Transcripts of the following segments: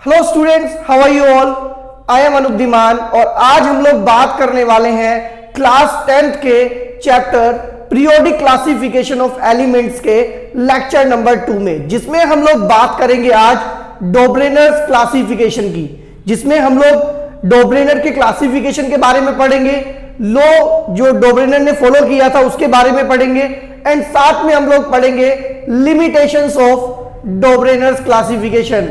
Hello students, how are you all? I am Anup Dhiman और आज हम लोग बात करने वाले हैं क्लास 10th के chapter periodic classification of elements के लेक्चर नंबर 2 में, जिसमें हम लोग बात करेंगे आज डोब्रेनर्स क्लासिफिकेशन की, जिसमें हम लोग डोब्रेनर के क्लासिफिकेशन के बारे में पढ़ेंगे, लॉ जो डोब्रेनर ने फॉलो किया था उसके बारे में पढ़ेंगे एंड साथ में हम लोग पढ़ेंगे लिमिटेशंस ऑफ डोब्रेनर्स क्लासिफिकेशन।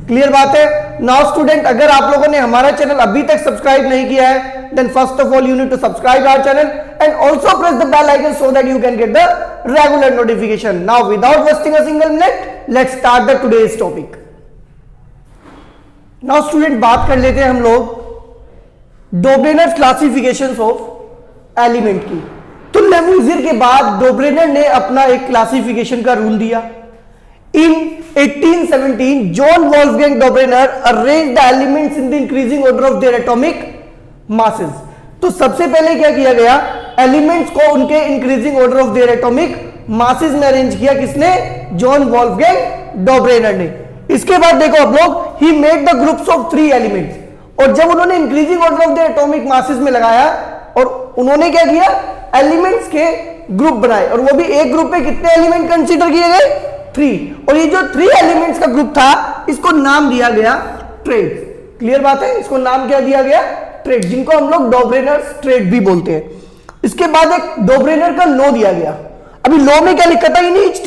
क्लियर बात है? नाउ स्टूडेंट, अगर आप लोगों ने हमारा चैनल अभी तक सब्सक्राइब नहीं किया है, then first of all you need to subscribe our channel and also press the bell icon so that you can get the regular notification. Now without wasting a single minute, let's start the today's topic. Now student, बात कर लेते हैं हम लोग डोब्रेनर classifications of element की। तो लेवुइयर के बाद डोब्रेनर ने अपना एक क्लासिफिकेशन का रूल दिया। In 1817, John Wolfgang Dobrener arranged the elements in the increasing order of their atomic masses. तो सबसे पहले क्या किया गया, एलिमेंट्स को उनके increasing order of their atomic masses में अरेंज किया। किसने? जॉन वॉल्फगैंग डोब्रेनर ने। इसके बाद देखो आप लोग, he made the groups of 3 elements. और जब उन्होंने increasing order of their atomic masses में लगाया और उन्होंने क्या किया, एलिमेंट्स के ग्रुप बनाए, और वो भी एक ग्रुप में कितने एलिमेंट कंसीडर किए गए? 3। और ये जो 3 एलिमेंट्स का ग्रुप था, इसको नाम दिया गया ट्रेड्स। क्लियर बात है? इसको नाम क्या दिया गया? ट्रेड, जिनको हम लोग डोब्रेनर्स ट्रेड भी बोलते हैं। इसके बाद एक डोब्रेनर का लॉ दिया गया। अभी लॉ में क्या लिखा था? In each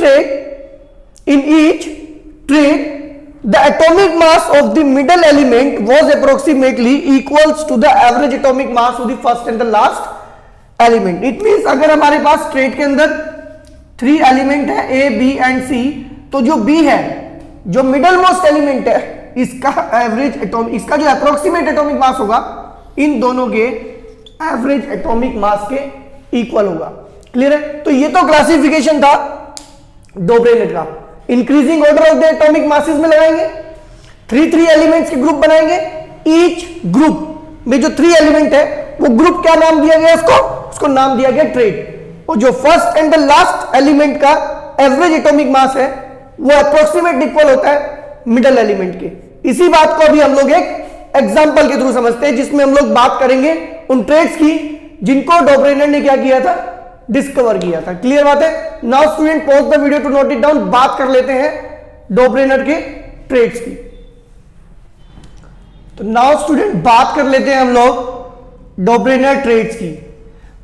trade the atomic mass of the middle element was approximately equals to the average atomic mass of the first and the last element. It means अगर हमारे पास ट्रेड के अंदर 3 एलिमेंट है, ए, बी एंड सी, तो जो B है, जो middle most element है, इसका एवरेज एटॉमिक, इसका जो अप्रोक्सीमेट एटॉमिक मास होगा, इन दोनों के एवरेज एटॉमिक मास के इक्वल होगा। क्लियर है? तो ये तो क्लासिफिकेशन था डोब्रेनर का। Increasing order of the atomic masses में लगाएंगे, 3 एलिमेंट्स के ग्रुप बनाएंगे। ईच ग्रुप में जो 3 एलिमेंट है, वो ग्रुप क्या नाम दिया गया? उसको नाम दिया गया ट्रेड। और जो first and the last element का एवरेज एटॉमिक मास है, वो अप्रोक्सीमेट इक्वल होता है मिडल एलिमेंट के। इसी बात को अभी हम लोग एक एग्जांपल के थ्रू समझते हैं, जिसमें हम लोग बात करेंगे उन ट्रेड्स की जिनको डोब्रेनर ने क्या किया था? डिस्कवर किया था। क्लियर बात है? Now student, pause the video to note it down. बात कर लेते हैं डोब्रेनर के ट्रेड्स की। तो नाउ स्टूडेंट, बात कर लेते हैं हम लोग डोब्रेनर ट्रेड्स की।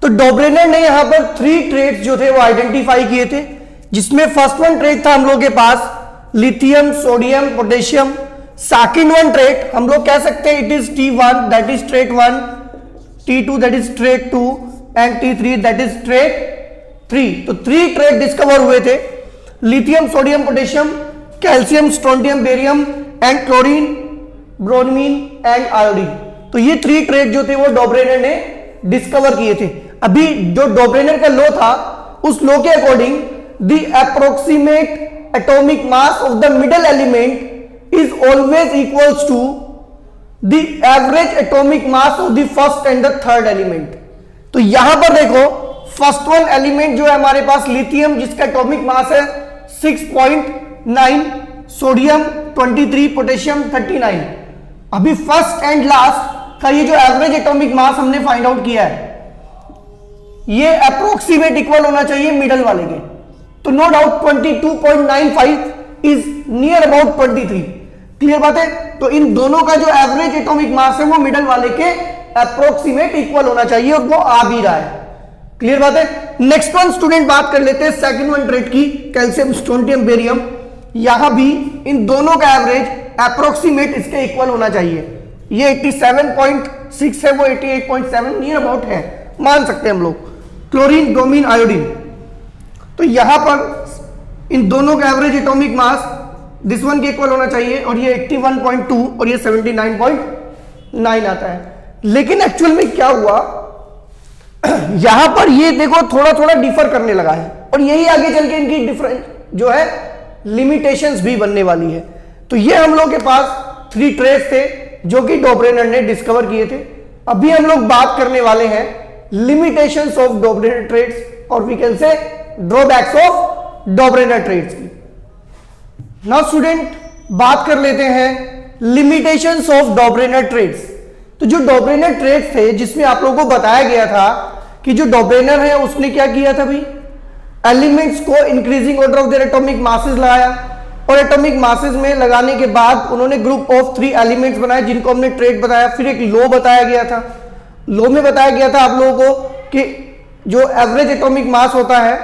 तो डोब्रेनर ने यहां पर 3 ट्रेड्स जो थे वो आइडेंटिफाई किए थे, जिसमें फर्स्ट वन ट्रेड था हम लोग के पास lithium, sodium, potassium. Second one triad हम लोग कह सकते हैं it is T1, that is triad 1, T2 that is triad 2 and T3 that is triad 3। तो 3 ट्रेड डिस्कवर हुए थे, lithium, sodium, potassium, calcium, strontium, barium and chlorine, bromine and iodine. तो ये 3 ट्रेड जो थे वो डोब्रेनर ने डिस्कवर किए थे। अभी जो डोब्रेनर का लॉ था, उस लॉ के according the approximate atomic mass of the middle element is always equals to the average atomic mass of the first and the third element. तो यहां पर देखो, फर्स्ट वन एलिमेंट जो है हमारे पास लिथियम, जिसका एटॉमिक मास है 6.9, सोडियम 23, पोटेशियम 39। अभी फर्स्ट एंड लास्ट का ये जो एवरेज एटॉमिक मास हमने फाइंड आउट किया है, ये अप्रोक्सीमेट इक्वल होना चाहिए मिडल वाले के। तो no doubt 22.95 is near about 23। Clear बात है? तो इन दोनों का जो एवरेज एटॉमिक मास है वो मिडल वाले के अप्रोक्सीमेट इक्वल होना चाहिए, और वो आ भी रहा है। क्लियर बात है? नेक्स्ट वन स्टूडेंट, बात कर लेते हैं सेकंड वन ट्रेड की, कैल्शियम, स्ट्रोंटियम, बेरियम। यहां भी इन दोनों का एवरेज अप्रोक्सीमेट इसके इक्वल होना चाहिए। ये 87.6 है, वो 88.7 नियर अबाउट है, मान सकते हैं हम लोग। क्लोरीन, ब्रोमीन, आयोडीन, तो यहां पर इन दोनों का average atomic mass this one के इक्वल होना चाहिए, और ये 81.2 और ये 79.9 आता है। लेकिन एक्चुअल में क्या हुआ, यहां पर ये देखो थोड़ा थोड़ा डिफर करने लगा है, और यही आगे चल के इनकी डिफरेंस जो है लिमिटेशंस भी बनने वाली है। तो ये हम लोग के पास 3 ट्रेड्स थे जो कि डोब्रेनर ने डिस्कवर किए थे। अभी हम लोग बात करने वाले हैं लिमिटेशंस ऑफ डोब्रेनर ट्रेड्स, और we can say drawbacks of Dobereiner triads की। नाउ स्टूडेंट, बात कर लेते हैं लिमिटेशंस ऑफ डॉबरेनर ट्रेड्स। तो जो डॉबरेनर ट्रेड्स थे जिसमें आप लोगों को बताया गया था कि जो डॉबरेनर है उसने क्या किया था भाई, एलिमेंट्स को increasing order of their atomic masses लगाया, और एटॉमिक मासेस में लगाने के बाद उन्होंने ग्रुप ऑफ 3 एलिमेंट्स बनाए जिनको हमने ट्रेड बताया। फिर एक लॉ बताया गया था, लॉ में बताया गया था आप लोगों को कि जो एवरेज एटॉमिक मास होता है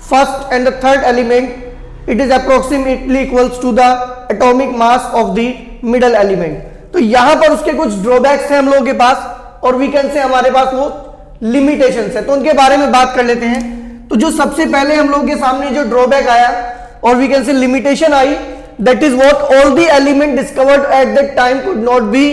first and the third element it is approximately equals to the atomic mass of the middle element. तो यहां पर उसके कुछ ड्रॉबैक्स हैं हम लोगों के पास, और वी कैन से हमारे पास वो लिमिटेशंस है, तो उनके बारे में बात कर लेते हैं। तो जो सबसे पहले हम लोगों के सामने जो ड्रॉबैक आया और वी कैन से लिमिटेशन आई, that is what all the element discovered at that time could not be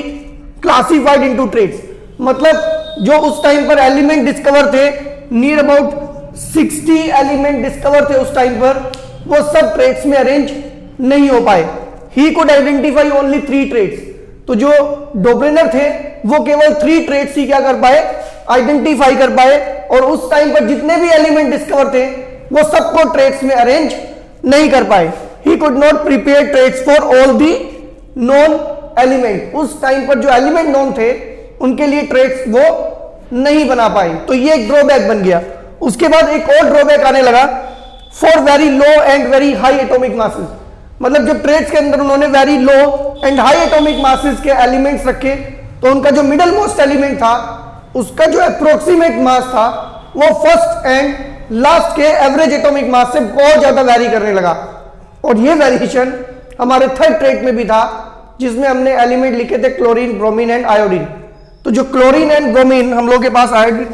classified into triads. मतलब जो उस टाइम पर एलिमेंट डिस्कवर थे, नियर अबाउट 60 एलिमेंट डिस्कवर थे उस टाइम पर, वो सब ट्रेड्स में अरेंज नहीं हो पाए। He could identify only 3 triads. तो जो डॉबरेनर थे वो केवल 3 ट्रेड्स ही क्या कर पाए, आइडेंटिफाई कर पाए, और उस टाइम पर जितने भी एलिमेंट डिस्कवर थे वो सबको ट्रेड्स में अरेंज नहीं कर पाए। He could not prepare triads for all the known element. उस टाइम पर जो एलिमेंट नॉन थे उनके लिए ट्रेड्स वो नहीं बना पाए, तो ये एक ड्रॉबैक बन गया। उसके बाद एक और ड्रॉबैक आने लगा, for very low and very high atomic masses. मतलब जब ट्रेड्स के अंदर उन्होंने very low and high atomic masses के एलिमेंट्स रखे, तो उनका जो मिडल मोस्ट एलिमेंट था उसका जो अप्रोक्सीमेट मास था वो फर्स्ट एंड लास्ट के एवरेज एटॉमिक मास से बहुत ज्यादा वैरी करने लगा। और ये वेरिएशन हमारे थर्ड ट्रेड में भी था, जिसमें हमने एलिमेंट लिखे थे क्लोरीन, ब्रोमीन एंड आयोडीन। तो जो क्लोरीन एंड ब्रोमीन हम लोग के पास आयोडीन,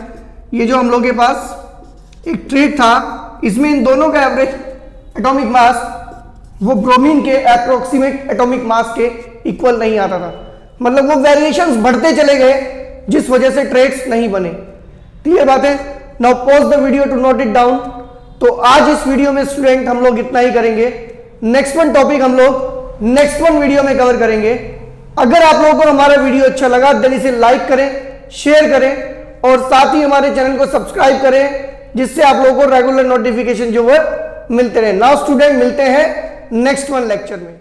ये जो हम लोग के पास एक ट्रेड था, इसमें इन दोनों का एवरेज एटॉमिक मास वो ब्रोमीन के अप्रोक्सीमेट एटॉमिक मास के इक्वल नहीं आता था। मतलब वो वेरिएशंस बढ़ते चले गए जिस वजह से ट्रेड्स नहीं बने। क्लियर बात है? Now pause the video to note it down. तो आज इस वीडियो में स्टूडेंट हम लोग इतना ही करेंगे। नेक्स्ट वन टॉपिक हम लोग नेक्स्ट वन वीडियो में कवर करेंगे। अगर आप लोगों को हमारा वीडियो अच्छा लगा देन इसे लाइक करें, शेयर करें, और साथ ही हमारे चैनल को सब्सक्राइब करें, जिससे आप लोगों को रेगुलर नोटिफिकेशन जो है मिलते रहे। नाउ स्टूडेंट मिलते हैं नेक्स्ट वन लेक्चर में।